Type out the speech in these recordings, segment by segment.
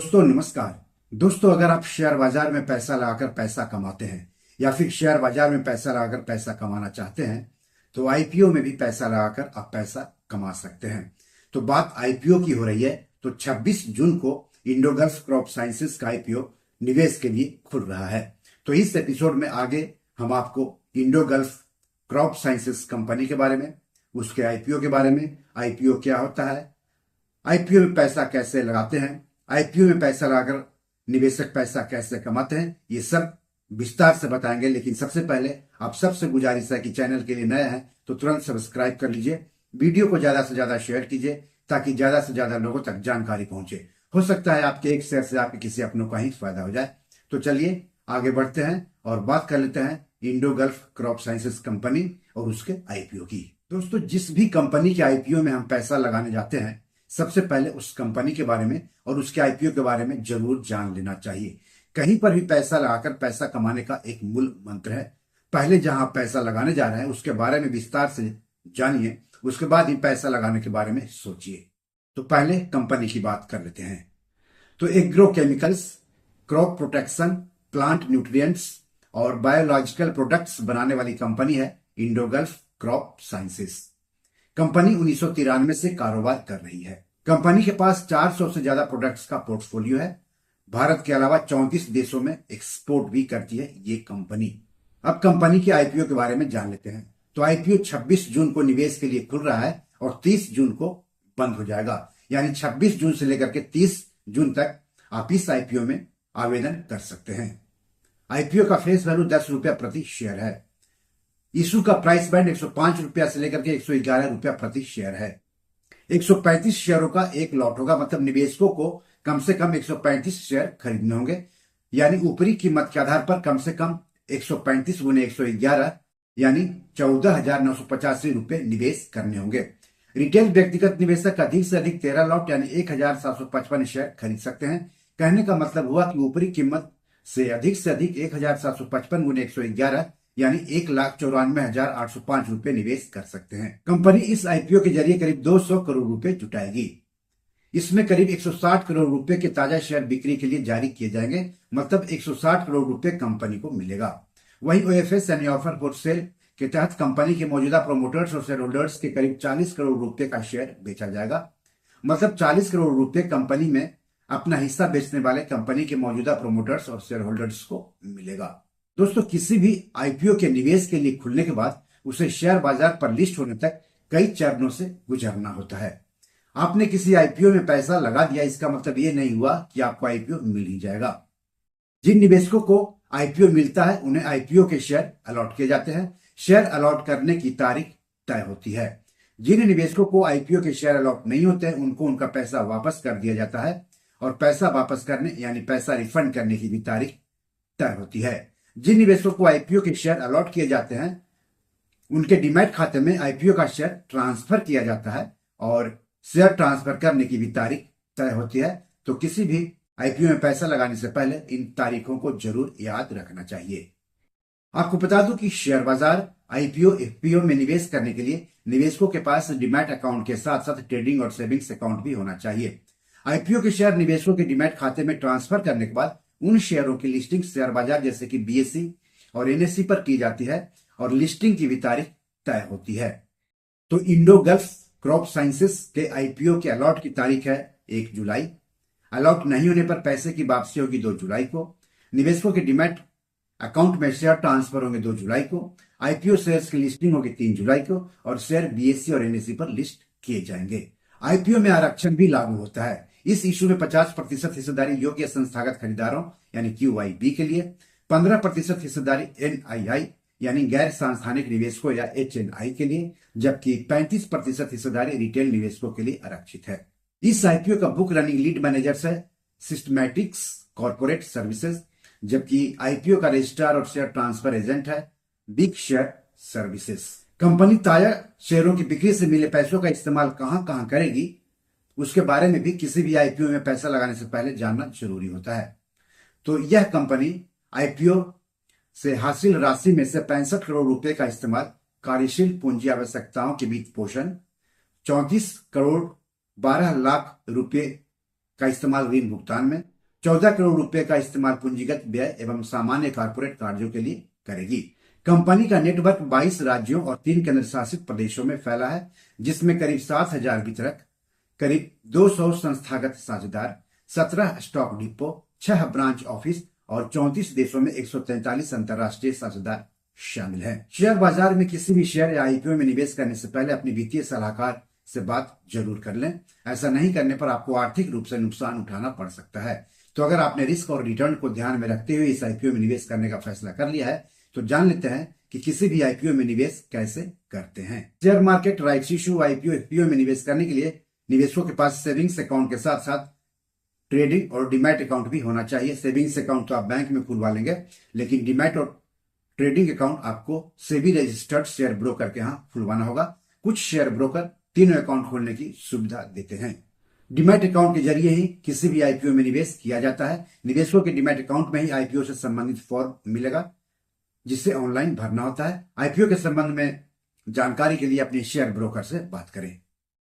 दोस्तों नमस्कार। दोस्तों अगर आप शेयर बाजार में पैसा लगाकर पैसा कमाते हैं या फिर शेयर बाजार में पैसा लगाकर पैसा कमाना चाहते हैं तो आईपीओ में भी पैसा लगाकर आप पैसा कमा सकते हैं। तो बात आईपीओ की हो रही है। तो 26 जून को इंडोगल्फ क्रॉप साइंसेज का आईपीओ निवेश के लिए खुल रहा है। तो इस एपिसोड में आगे हम आपको इंडोगल्फ क्रॉप साइंसेज कंपनी के बारे में, उसके आईपीओ के बारे में, आईपीओ क्या होता है, आईपीओ में पैसा कैसे लगाते हैं, आईपीओ में पैसा लगाकर निवेशक पैसा कैसे कमाते हैं, ये सब विस्तार से बताएंगे। लेकिन सबसे पहले आप सबसे गुजारिश है कि चैनल के लिए नया है तो तुरंत सब्सक्राइब कर लीजिए, वीडियो को ज्यादा से ज्यादा शेयर कीजिए ताकि ज्यादा से ज्यादा लोगों तक जानकारी पहुंचे। हो सकता है आपके एक शेयर से आपके किसी अपनों का ही फायदा हो जाए। तो चलिए आगे बढ़ते हैं और बात कर लेते हैं इंडोगल्फ क्रॉप साइंसेज कंपनी और उसके आईपीओ की। दोस्तों जिस भी कंपनी के आईपीओ में हम पैसा लगाने जाते हैं सबसे पहले उस कंपनी के बारे में और उसके आईपीओ के बारे में जरूर जान लेना चाहिए। कहीं पर भी पैसा लगाकर पैसा कमाने का एक मूल मंत्र है, पहले जहां पैसा लगाने जा रहे हैं उसके बारे में विस्तार से जानिए, उसके बाद ही पैसा लगाने के बारे में सोचिए। तो पहले कंपनी की बात कर लेते हैं। तो agro chemicals, crop protection, plant nutrients और बायोलॉजिकल प्रोडक्ट्स बनाने वाली कंपनी है इंडोगल्फ क्रॉप साइंसेज। कंपनी 1993 से कारोबार कर रही है। कंपनी के पास 400 से ज्यादा प्रोडक्ट्स का पोर्टफोलियो है। भारत के अलावा 34 देशों में एक्सपोर्ट भी करती है ये कंपनी। अब कंपनी के आईपीओ के बारे में जान लेते हैं। तो आईपीओ 26 जून को निवेश के लिए खुल रहा है और 30 जून को बंद हो जाएगा। यानी 26 जून से लेकर के 30 जून तक आप इस आईपीओ में आवेदन कर सकते हैं। आईपीओ का फेस वैल्यू 10 रुपया प्रति शेयर है। इशू का प्राइस बैंड 105 रुपया से लेकर के 111 रुपया प्रति शेयर है। 135 शेयरों का एक लॉट होगा, मतलब निवेशकों को कम से कम 135 शेयर खरीदने होंगे। यानी ऊपरी कीमत के आधार पर कम से कम 135 गुने 111 यानी 14,985 रुपए निवेश करने होंगे। रिटेल व्यक्तिगत निवेशक अधिक से अधिक 13 लॉट यानी 1,755 शेयर खरीद सकते हैं। कहने का मतलब हुआ कि ऊपरी कीमत से अधिक 1,755 गुने 111 यानी 1,94,805 रुपए निवेश कर सकते हैं। कंपनी इस आईपीओ के जरिए करीब 200 करोड़ रुपए जुटाएगी। इसमें करीब 160 करोड़ रुपए के ताजा शेयर बिक्री के लिए जारी किए जाएंगे, मतलब 160 करोड़ रुपए कंपनी को मिलेगा। वहीं ओएफएस यानी ऑफर फॉर सेल के तहत कंपनी के मौजूदा प्रोमोटर्स और शेयर होल्डर्स के करीब 40 करोड़ रुपए का शेयर बेचा जाएगा, मतलब 40 करोड़ रुपए कंपनी में अपना हिस्सा बेचने वाले कंपनी के मौजूदा प्रोमोटर्स और शेयर होल्डर्स को मिलेगा। दोस्तों किसी भी आईपीओ के निवेश के लिए खुलने के बाद उसे शेयर बाजार पर लिस्ट होने तक कई चरणों से गुजरना होता है। आपने किसी आईपीओ में पैसा लगा दिया इसका मतलब ये नहीं हुआ कि आपको आईपीओ मिल ही जाएगा। जिन निवेशकों को आईपीओ मिलता है उन्हें आईपीओ के शेयर अलॉट किए जाते हैं। शेयर अलॉट करने की तारीख तय होती है। जिन निवेशकों को आईपीओ के शेयर अलॉट नहीं होते हैं उनको उनका पैसा वापस कर दिया जाता है और पैसा वापस करने यानी पैसा रिफंड करने की भी तारीख तय होती है। जिन निवेशकों को आईपीओ के शेयर अलॉट किए जाते हैं उनके डीमैट खाते में आईपीओ का शेयर ट्रांसफर किया जाता है और शेयर ट्रांसफर करने की भी तारीख तय होती है। तो किसी भी आईपीओ में पैसा लगाने से पहले इन तारीखों को जरूर याद रखना चाहिए। आपको बता दूं कि शेयर बाजार आईपीओ एफपीओ में निवेश करने के लिए निवेशकों के पास डीमैट अकाउंट के साथ साथ ट्रेडिंग और सेविंग्स अकाउंट भी होना चाहिए। आईपीओ के शेयर निवेशकों के डीमैट खाते में ट्रांसफर करने के बाद उन शेयरों की लिस्टिंग शेयर बाजार जैसे कि बीएसई और एनएसई पर की जाती है और लिस्टिंग की भी तारीख तय होती है। तो इंडोगल्फ क्रॉप साइंसेज के आईपीओ के अलॉट की तारीख है 1 जुलाई। अलॉट नहीं होने पर पैसे की वापसी होगी 2 जुलाई को। निवेशकों के डीमैट अकाउंट में शेयर ट्रांसफर होंगे 2 जुलाई को। आईपीओ शेयर्स की लिस्टिंग होगी 3 जुलाई को और शेयर बीएसई और एनएसई पर लिस्ट किए जाएंगे। आईपीओ में आरक्षण भी लागू होता है। इस इशू में 50% हिस्सेदारी योग्य संस्थागत खरीदारों यानी क्यूआईबी के लिए, 15% हिस्सेदारी एनआईआई यानी गैर सांस्थानिक निवेशकों या एचएनआई के लिए, जबकि 35% हिस्सेदारी रिटेल निवेशकों के लिए आरक्षित है। इस आईपीओ का बुक रनिंग लीड मैनेजर्स है सिस्टमैटिक्स कॉर्पोरेट सर्विसेज, जबकि आईपीओ का रजिस्ट्रार और शेयर ट्रांसफर एजेंट है बिग शेयर सर्विसेज। कंपनी ताजा शेयरों की बिक्री से मिले पैसों का इस्तेमाल कहां कहां करेगी उसके बारे में भी किसी भी आईपीओ में पैसा लगाने से पहले जानना जरूरी होता है। तो यह कंपनी आईपीओ से हासिल राशि में से 65 करोड़ रुपए का इस्तेमाल कार्यशील पूंजी आवश्यकताओं के वित्त पोषण, 34 करोड़ 12 लाख रुपए का इस्तेमाल ऋण भुगतान में, 14 करोड़ रुपए का इस्तेमाल पूंजीगत व्यय एवं सामान्य कॉर्पोरेट कार्यों के लिए करेगी। कंपनी का नेटवर्क 22 राज्यों और 3 केंद्र शासित प्रदेशों में फैला है, जिसमें करीब 7,000 वितरक, करीब 200 संस्थागत साझेदार, 17 स्टॉक डिपो, 6 ब्रांच ऑफिस और 34 देशों में 143 अंतर्राष्ट्रीय साझेदार शामिल हैं। शेयर बाजार में किसी भी शेयर या आईपीओ में निवेश करने से पहले अपनी वित्तीय सलाहकार से बात जरूर कर लें। ऐसा नहीं करने पर आपको आर्थिक रूप से नुकसान उठाना पड़ सकता है। तो अगर आपने रिस्क और रिटर्न को ध्यान में रखते हुए इस आईपीओ में निवेश करने का फैसला कर लिया है, तो जान लेते हैं कि किसी भी आईपीओ में निवेश कैसे करते हैं। Share market, rights issue, IPO, FPO में निवेश करने के लिए निवेशकों के पास सेविंग्स अकाउंट के साथ साथ ट्रेडिंग और डीमैट अकाउंट भी होना चाहिए। सेविंग्स अकाउंट तो आप बैंक में खुलवा लेंगे, लेकिन डीमैट और ट्रेडिंग अकाउंट आपको सेबी रजिस्टर्ड शेयर ब्रोकर के यहाँ खुलवाना होगा। कुछ शेयर ब्रोकर तीनों अकाउंट खोलने की सुविधा देते हैं। डीमैट अकाउंट के जरिए ही किसी भी आईपीओ में निवेश किया जाता है। निवेशकों के डीमैट अकाउंट में ही आईपीओ से संबंधित फॉर्म मिलेगा, जिसे ऑनलाइन भरना होता है। आईपीओ के संबंध में जानकारी के लिए अपने शेयर ब्रोकर से बात करें।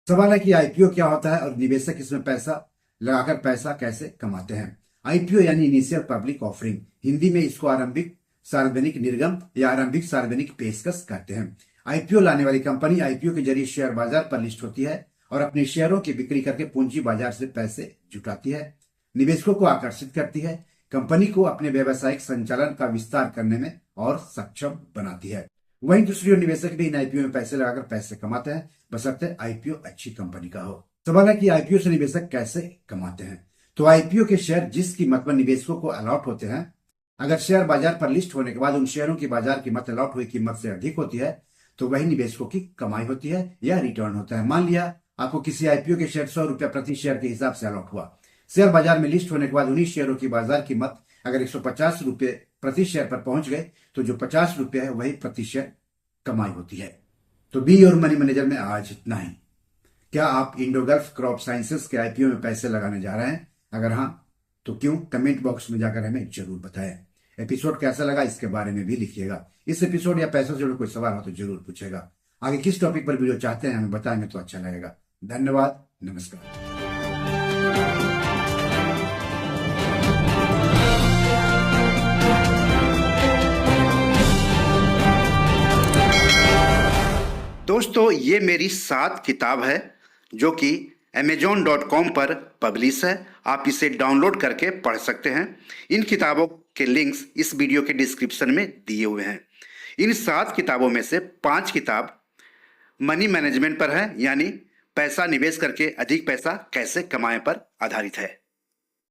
सवाल है कि आईपीओ क्या होता है और निवेशक इसमें पैसा लगाकर पैसा कैसे कमाते हैं। आईपीओ यानी इनिशियल पब्लिक ऑफरिंग, हिंदी में इसको आरंभिक सार्वजनिक निर्गम या आरंभिक सार्वजनिक पेशकश कहते हैं। आईपीओ लाने वाली कंपनी आईपीओ के जरिए शेयर बाजार पर लिस्ट होती है और अपने शेयरों की बिक्री करके पूंजी बाजार से पैसे जुटाती है, निवेशकों को आकर्षित करती है, कंपनी को अपने व्यावसायिक संचालन का विस्तार करने में और सक्षम बनाती है। वहीं दूसरी ओर निवेशक भी इन आईपीओ में पैसे लगाकर पैसे कमाते हैं, बशर्ते आईपीओ अच्छी कंपनी का हो। सवाल है कि आईपीओ से निवेशक कैसे कमाते हैं। तो आईपीओ के शेयर जिस कीमत पर निवेशकों को अलॉट होते हैं, अगर शेयर बाजार पर लिस्ट होने के बाद उन शेयरों की बाजार कीमत अलॉट हुई कीमत से अधिक होती है, तो वही निवेशकों की कमाई होती है या रिटर्न होता है। मान लिया आपको किसी आईपीओ के शेयर 100 रुपया प्रति शेयर के हिसाब से अलॉट हुआ। शेयर बाजार में लिस्ट होने के बाद उन्हीं शेयरों की बाजार कीमत अगर 150 रुपये प्रति शेयर पर पहुंच गए, तो जो 50 रुपये है वही प्रति शेयर कमाई होती है। तो बी और मनी मैनेजर में आज इतना ही। क्या आप इंडोगल्फ क्रॉप साइंसेस के आईपीओ में पैसे लगाने जा रहे हैं? अगर हाँ, तो क्यों? कमेंट बॉक्स में जाकर हमें जरूर बताएं। एपिसोड कैसा लगा इसके बारे में भी लिखिएगा। इस एपिसोड या पैसों से जुड़े कोई सवाल हो तो जरूर पूछेगा। आगे किस टॉपिक पर वीडियो चाहते हैं हमें बताएंगे तो अच्छा लगेगा। धन्यवाद, नमस्कार। दोस्तों, ये मेरी 7 किताब है जो कि amazon.com पर पब्लिश है। आप इसे डाउनलोड करके पढ़ सकते हैं। इन किताबों के लिंक्स इस वीडियो के डिस्क्रिप्शन में दिए हुए हैं। इन 7 किताबों में से 5 किताब मनी मैनेजमेंट पर है, यानी पैसा निवेश करके अधिक पैसा कैसे कमाएं पर आधारित है।